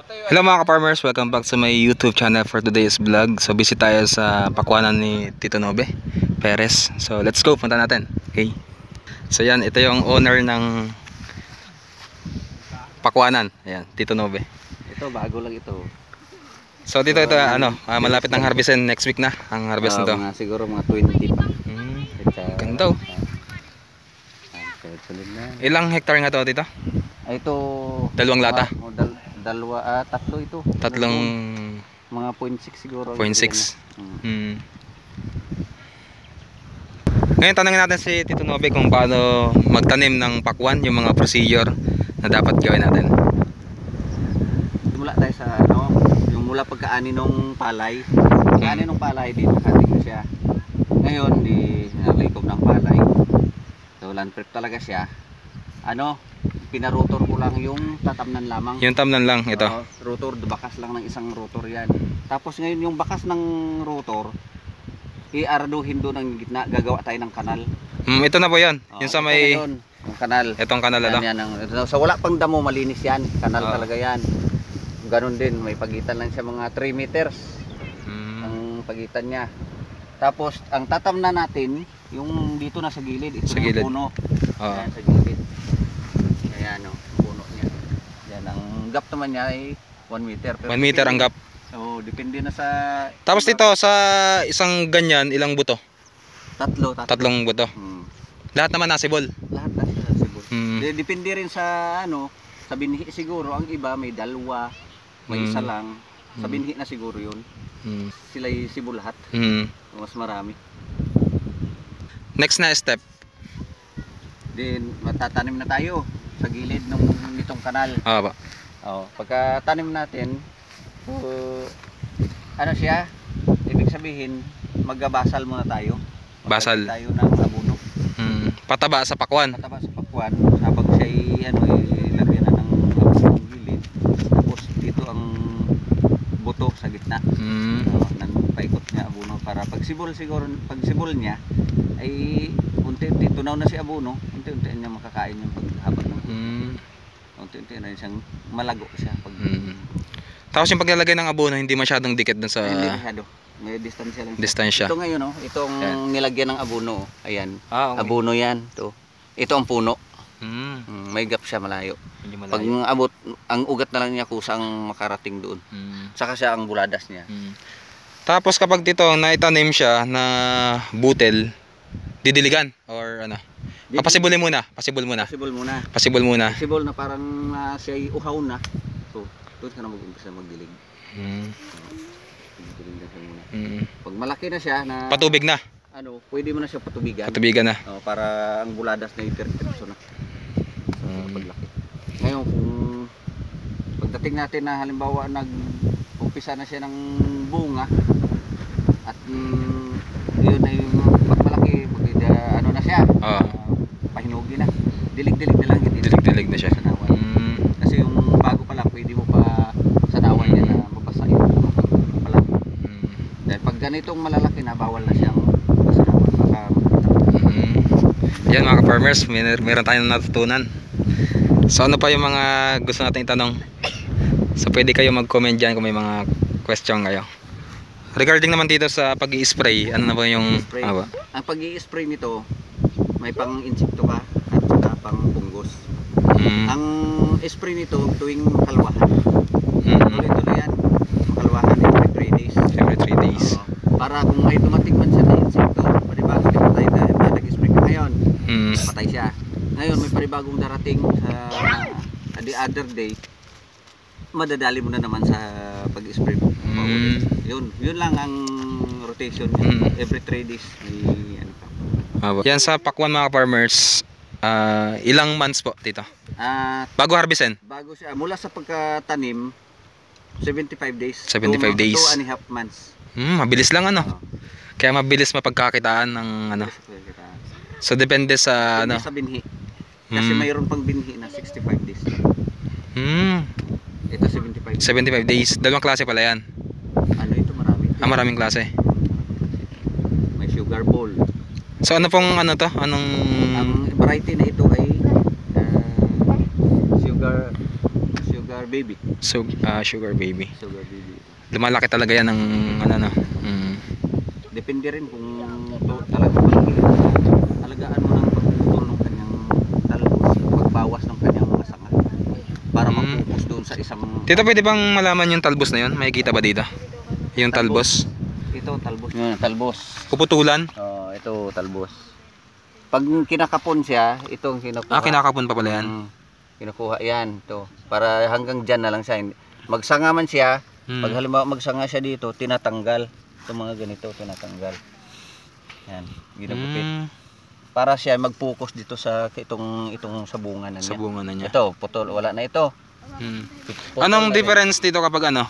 Hello mga ka-farmers, welcome back sa my YouTube channel for today's vlog. So busy tayo sa pakwanan ni Tito Nobe Perez. So let's go, punta natin. Okay. So yan, ito yung owner ng pakwanan. Ayan, Tito Nobe. Ito bago lang ito. So dito ito malapit ng harvestin, next week na ang harvest nito. Mga siguro mga 20 pa. Ganda oh. Ilang hectare nga to dito? Ito dalawang lata. Tatlo ito. Tatlong mga 0.6 siguro. 0.6. Ngayon tanungin natin si Tito Nobe kung paano magtanim ng pakwan, yung mga procedure na dapat gawin natin. Simula tayo sa yung mula pagkaani ng palay. Pagkaani ng palay dito cutting na siya. Ngayon di nalikob ng palay. So land prep talaga siya. Pinarotor ko lang yung tatamnan lamang. Yung tamnan lang ito. Rotor, bakas lang ng isang rotor yan. Tapos ngayon yung bakas ng rotor, iaraduhin doon ang gitna, gagawa tayo ng kanal. Ito na po yan. Yung sa may yung kanal. Itong kanal So wala pang damo, malinis yan. Kanal talaga yan. Ganon din, may pagitan lang siya mga 3 meters. Ang pagitan niya. Tapos ang tatamnan natin, yung dito na sa gilid, ito yung puno. Ayan, sa gilid. Ayan puno niya. Yan, ang gap naman niya ay 1 meter. 1 meter ang gap. So, depende na sa... Tapos dito, sa isang ganyan, ilang buto? Tatlong buto. Lahat naman nasibol? Lahat nasibol. Depende rin sa sa binhi siguro. Ang iba may dalawa, may isa lang. Sa binhi na siguro yun. Sila'y sibol lahat. Mas marami. Next na step. Then, matatanim na tayo sa gilid nitong kanal. Pagka tanim natin, siya, ibig sabihin, magbabasal muna tayo. Basal. Tayo ng abono. Pataba sa pakwan. Pataba sa pakwan. Habang siya ilagyan na ng abono ng gilid. Tapos dito ang buto sa gitna. Nang paikot niya abono para pag sibol niya ay unti-unti tunaw na si abono, unti-unti niya makakain yung paghabag ng unti-unti na siyang malago siya pag Tapos yung paglalagay ng abono hindi masyadong dikit dun sa hindi masyado, may distansya lang distansya. Ito ngayon itong nilagyan ng abono, ayan. Okay. Abono yan ito ang puno. May gap siya malayo. Pag abot ang ugat na lang niya kusang makarating doon. Saka siya ang buladas niya. Tapos kapag dito naitanim siya na butel, didiligan or pasibol muna. Pasibol na parang siya ay uhaw na. So, doon ka na mag-umpisa magdilig. Pag malaki na siya na patubig na. Pwede mo na siya patubigan. Patubigan na. Para ang buladas na i-diretso na. Paglaki. Ngayon kung pagdating natin na halimbawa nag-umpisa na siya ng bunga at yun ay pagmalaki na siya. Pahinugi na. Dilig-dilig na lang. Dilig-dilig na siya. Kasi yung bago pa lang pwede mo pa sanawan niya na mabasa yung palang. Dahil pag ganitong malalaki na bawal na siyang sanawan. Yan mga ka-farmers, meron tayong natutunan. So ano pa yung mga gusto natin itanong? So pwede kayo mag-comment dyan kung may mga question kayo. Regarding naman dito sa pag-i-spray, ano na ba yung ang pag-i-spray nito may pang insekto ka at saka pang punggos. Ang spray nito tuwing makalwahan. Tuloy-tuloy yan. Makalwahan every 3 days. Every 3 days. Para kung may dumating man siya na insekto, panibago din patay ka. Nag-spray ka ngayon, patay siya. Ngayon may panibagong darating sa the other day, madadali mo na naman sa pag-spray mo. Yun lang ang rotation niya. Every 3 days may yan sa pakwan mga farmers, ilang months po dito? Bago harvestin? Bago siya, mula sa pagkatanim, 75 days. 75 days. 2.5 months. Mabilis lang Kaya mabilis mapagkakitaan ng So depende sa sa binhi. Kasi mayroon pang binhi na 65 days. Ito 75 days. 75 days. Dalawang klase pala yan. Ito marami. Maraming klase. May sugar bowl. So ano pong to? Anong ang variety na ito ay sugar baby. So, sugar baby. Sugar baby. Lumalaki talaga yan ng ano no. Depende rin kung talagang malaki. Alagaan mo ng pagputol ng kanyang talbos, pagbawas ng kanyang mga sanga para mag-focus doon sa isang... Tito, pwede bang malaman yung talbos na yun? Makikita ba dito? Yung talbos? Ito, talbos. Yun, talbos. Puputulan? Ito, talbos. Pag kinakapon siya, ito ang kinukuha. Kinakapon pa pala yan. Kinukuha yan. Ito. Para hanggang dyan na lang siya. Magsanga man siya, pag halimbawa magsanga siya dito, tinatanggal. Ito mga ganito, tinatanggal. Yan, ginagupit. Para siya mag-focus dito sa itong sa bunga na niya. Sa bunga na niya. Ito, putol, wala na ito. Anong difference dito kapag ano?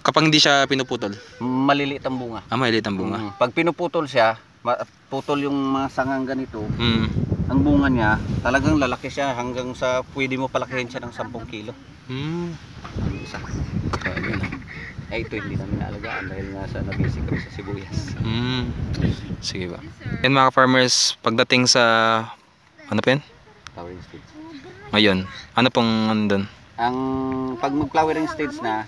Kapag hindi siya pinuputol? Maliliit ang bunga. Maliit ang bunga. Pag pinuputol siya, putol yung mga sangang ganito, ang bunga niya, talagang lalaki siya hanggang sa pwede mo palakihin siya ng 10 kilo. Isa. Ito hindi namin naalagaan dahil nga sa nabisi kami sa sibuyas. Sige ba. Yan mga farmers, pagdating sa ano pa yan? Flowering stage. Ngayon, ano pong andun? Ang pag mag-flowering stage na,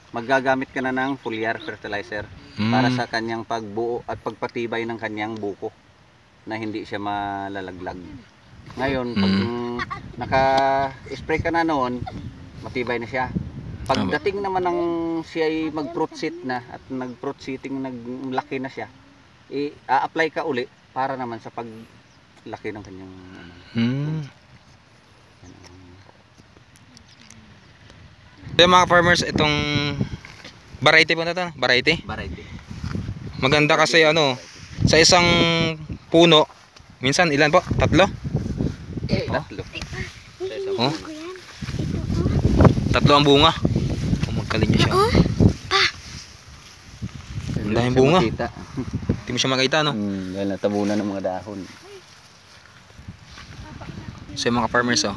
magagamit ka na ng foliar fertilizer para sa kanyang pagbuo at pagpatibay ng kanyang buko na hindi siya malalaglag. Ngayon, pag naka-spray ka na noon, matibay na siya. Pagdating naman ng siya ay mag-fruit seat na at nag-fruit seating, naglaki na siya, i-apply ka uli para naman sa paglaki ng kanyang Yung mga farmers, itong variety po na ito? Variety? Variety. Maganda kasi ano, sa isang puno, minsan ilan po? 3? 3. Oh. 3 ang bunga. Magkalinya siya. Ang daming bunga. Hindi mo siya makita, no? Dahil natabunan ng mga dahon. So yung mga farmers, oh.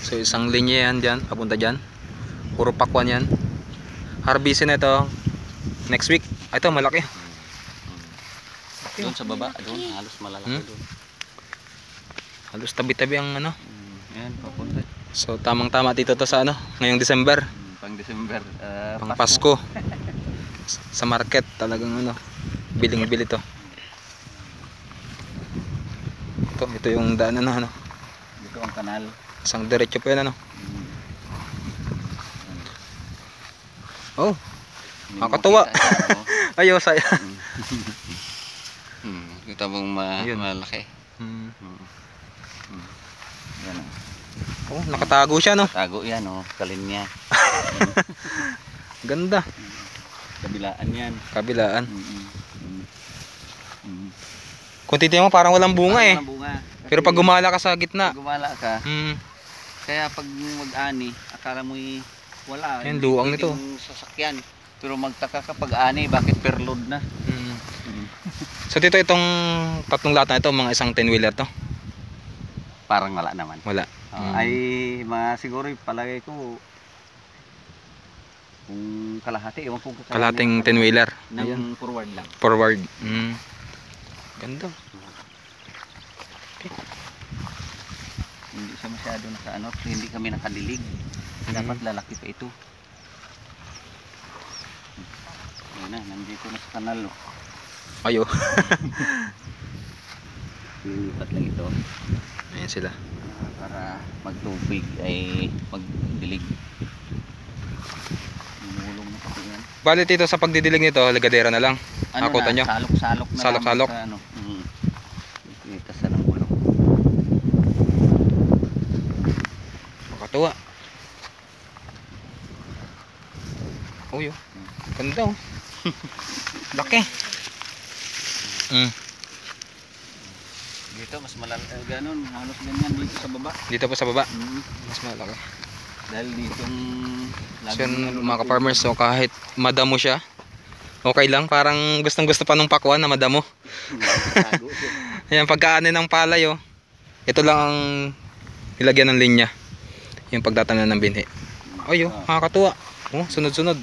So isang linya yan dyan, papunta dyan. Puro pakwan yan. Harvestin na ito next week. Ito, malaki. Doon sa baba, doon, halos malalaki doon. Halos tabi-tabi ang ano. Yan, papunta. So tamang-tama dito to sa ano, ngayong December. Pang December, pang Pasko. Sa market talagang ano, biling-bili to. Ito yung daanan na ano. Dito ang kanal. Isang diretso po yan ano. Oh, nakakatuwa. Ayaw saya. Kita mong malaki. Yan o. Oh, nakatago siya no. Tago yan o, kalinya. Ganda. Kabilaan yan. Kabilaan. Kung titignan mo parang walang bunga eh. Walang bunga. Pero pag gumala ka sa gitna. Pag gumala ka. Kaya pag mag-ani, akala mo wala. Yan, luwang nito. Sasakyan. Pero magtaka ka pag ani, bakit per load na? So dito itong tatlong lata ito, mga isang 10-wheeler to? Parang wala naman. Wala. Ay mga siguro palagay ko kung kalahati, ewan ko kalahating 10-wheeler. Ng forward lang. Forward. Ganda. Okay. Hindi siya masyado nakaano, hindi kami nakadilig. Dapat lalaki pa ito. Ayun na, nandito na sa kanal. Ayo. Lilipat lang ito. Ayan sila. Para magtubig ay magdilig. Lumulong na kasi yan. Bali dito sa pagdidilig nito, ligadera na lang. Ano Akutan nyo? Salok-salok na. Salok-salok. Ano. Itasan ng gulong. Makatuwa. Uy, oh. Ganda oh. Laki. Dito mas malaki, ganun, halos ganyan dito sa baba. Dito po sa baba. Mas malaki. Dahil ditong So yun, mga ka-farmers, so kahit madamo siya, okay lang, parang gustong gusto pa nung pakwan na madamo. Ayan, pagkaanin ng palay oh. Ito lang ang ilagyan ng linya. Yung pagdatanan ng binhi. Ay oh, nakakatuwa. Oh, sunod-sunod.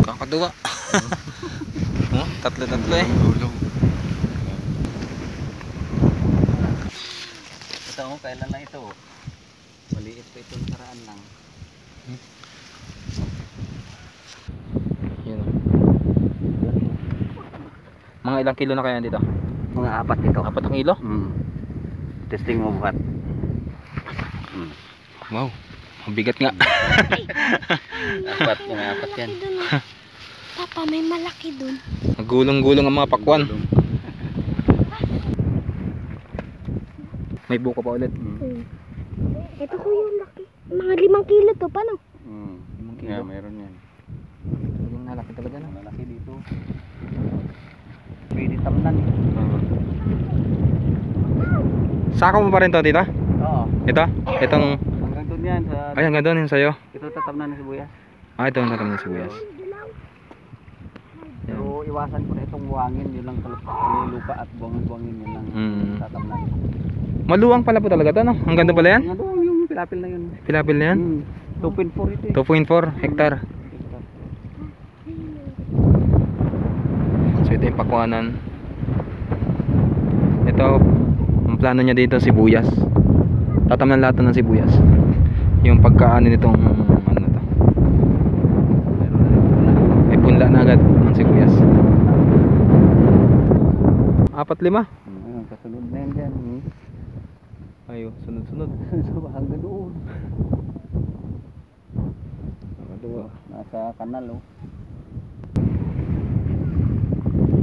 Kakatuwa. Oh, tatlo-tatlo eh. oh, kailan lang ito. Maliit pa ito nakaraan lang. Yun. Mga ilang kilo na kaya dito? Mga 4 ito. 4 na kilo? Testing mo buhat. Wow, mabigat nga. Mga 4 yan. Papa, may malaki dun. Nagulong-gulong ang mga pakwan. May buko pa ulit. Ito ko yung laki. Mga 5 kilo to, paano? 5 kilo. Yeah, meron yan. Yung nalaki talaga na. Malaki dito. Pwede tamnan. Sako mo pa rin to, tita? Oo. Ito? Itong... Hanggang doon yan. Ay, hanggang doon yun sa'yo. Ito tatamnan ng sibuyas. Ah, ito ang tatam ng sibuyas. Pero iwasan ko na itong buhangin. Yun lang lupa at buhangin yun lang tatamnan. Maluwang pala po talaga to, no? Hanggang doon pala yan? Hanggang doon yung pilapil na yun. Pilapil na yan? 2.4 ito eh. 2.4 hektar. So ito yung pakwanan. Ito, ang plano niya dito sibuyas. Tatamnan lahat ng sibuyas. Yung pagkaano nitong ano na to. May punla na agad ng sibuyas. 4-5. Ayun, kasunod na yan dyan. Ayo, sunod-sunod. So hanggang doon. Nasa kanal oh.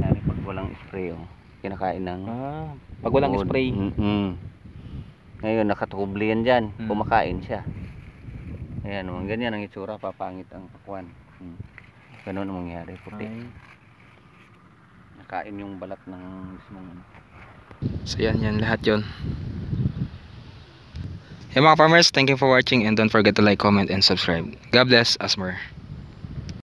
Yan pag walang spray oh. Kinakain ng Pag walang uod. spray. Ngayon nakatubli yan dyan. Kumakain siya. Ayan oh, ganyan ang itsura, papangit ang pakwan. Ganun ang mangyari, puti. Nakain yung balat ng mismong ano. So yan lahat yon. Hey mga farmers, thank you for watching and don't forget to like, comment, and subscribe. God bless, Asmer.